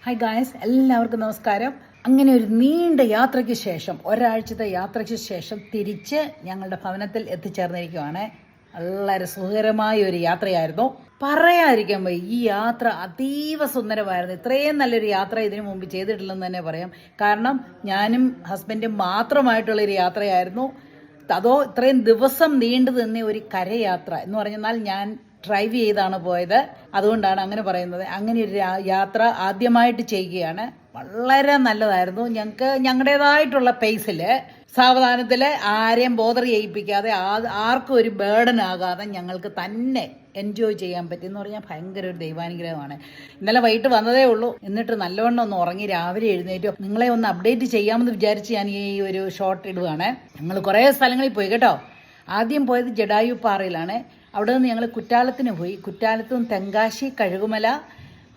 Hi guys, എല്ലാവർക്കും നമസ്കാരം. അങ്ങനെ ഒരു നീണ്ട യാത്രയ്ക്ക് ശേഷം, ഒരാഴ്ചത്തെ യാത്രയ്ക്ക് ശേഷം തിരിച്ച് ഞങ്ങളുടെ ഭവനത്തിൽ എത്തിച്ചേർന്നിരിക്കുകയാണ്. വളരെ സുഖകരമായ ഒരു യാത്രയായിരുന്നു. പറയാതിരിക്കാൻ പോയി, ഈ യാത്ര അതീവ സുന്ദരമായിരുന്നു. ഇത്രയും നല്ലൊരു യാത്ര ഇതിനു മുമ്പ് ചെയ്തിട്ടില്ലെന്ന് തന്നെ പറയാം. കാരണം ഞാനും ഹസ്ബൻഡും മാത്രമായിട്ടുള്ളൊരു യാത്രയായിരുന്നു. അതോ ഇത്രയും ദിവസം നീണ്ടു നിന്ന ഒരു കരയാത്ര എന്ന് പറഞ്ഞാൽ ഞാൻ ഡ്രൈവ് ചെയ്താണ് പോയത്. അതുകൊണ്ടാണ് അങ്ങനെ പറയുന്നത്. അങ്ങനെ ഒരു യാത്ര ആദ്യമായിട്ട് ചെയ്യുകയാണ്. വളരെ നല്ലതായിരുന്നു. ഞങ്ങൾക്ക് ഞങ്ങളുടേതായിട്ടുള്ള പേസിൽ സാവധാനത്തിൽ ആരെയും ബോധർ ചെയ്യിപ്പിക്കാതെ ആർക്കും ഒരു ബേർഡൻ ആകാതെ ഞങ്ങൾക്ക് തന്നെ എൻജോയ് ചെയ്യാൻ പറ്റി എന്ന് പറഞ്ഞാൽ ഭയങ്കര ഒരു ദൈവാനുഗ്രഹമാണ്. ഇന്നലെ വൈകിട്ട് വന്നതേ ഉള്ളൂ. എന്നിട്ട് നല്ലവണ്ണം ഒന്ന് ഉറങ്ങി രാവിലെ എഴുന്നേറ്റു. നിങ്ങളെ ഒന്ന് അപ്ഡേറ്റ് ചെയ്യാമെന്ന് വിചാരിച്ച് ഞാൻ ഈ ഒരു ഷോർട്ട് ഇടുകയാണ്. ഞങ്ങൾ കുറേ സ്ഥലങ്ങളിൽ പോയി കേട്ടോ. ആദ്യം പോയത് ജഡായു പാറയിലാണ്. അവിടെ നിന്ന് ഞങ്ങൾ കുറ്റാലത്തിന് പോയി. കുറ്റാലത്ത് നിന്ന് തെങ്കാശി, കഴുകുമല,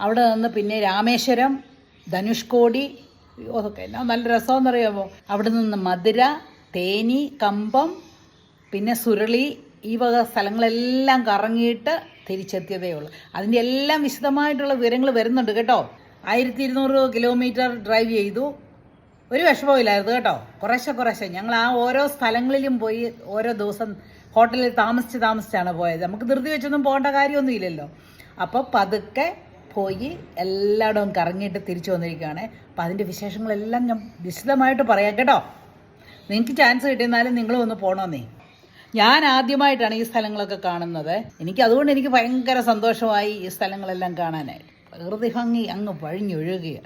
അവിടെ നിന്ന് പിന്നെ രാമേശ്വരം, ധനുഷ്കോടി, അതൊക്കെ എന്നാ നല്ല രസമെന്നറിയാമോ. അവിടെ നിന്ന് മധുര, തേനി, കമ്പം, പിന്നെ സുരളി, ഈ വക സ്ഥലങ്ങളെല്ലാം കറങ്ങിയിട്ട് തിരിച്ചെത്തിയതേ ഉള്ളൂ. അതിൻ്റെ എല്ലാം വിശദമായിട്ടുള്ള വിവരങ്ങൾ വരുന്നുണ്ട് കേട്ടോ. 1200 കിലോമീറ്റർ ഡ്രൈവ് ചെയ്തു. ഒരു വിഷമമില്ലായിരുന്നു കേട്ടോ. കുറേശ്ശെ ഞങ്ങൾ ആ ഓരോ സ്ഥലങ്ങളിലും പോയി ഓരോ ദിവസം ഹോട്ടലിൽ താമസിച്ചാണ് പോയത്. നമുക്ക് ധൃതി വെച്ചൊന്നും പോകേണ്ട കാര്യമൊന്നും ഇല്ലല്ലോ. അപ്പോൾ പതുക്കെ പോയി എല്ലായിടവും കറങ്ങിയിട്ട് തിരിച്ചു വന്നിരിക്കുകയാണ്. അപ്പോൾ അതിൻ്റെ വിശേഷങ്ങളെല്ലാം ഞാൻ വിശദമായിട്ട് പറയാം കേട്ടോ. നിങ്ങൾക്ക് ചാൻസ് കിട്ടിയെന്നാലും നിങ്ങളും ഒന്ന് പോകണമെന്നേ. ഞാൻ ആദ്യമായിട്ടാണ് ഈ സ്ഥലങ്ങളൊക്കെ കാണുന്നത്. അതുകൊണ്ട് എനിക്ക് ഭയങ്കര സന്തോഷമായി ഈ സ്ഥലങ്ങളെല്ലാം കാണാനായിട്ട്. പ്രകൃതി ഭംഗി അങ്ങ് വഴിഞ്ഞൊഴുകുകയാണ്.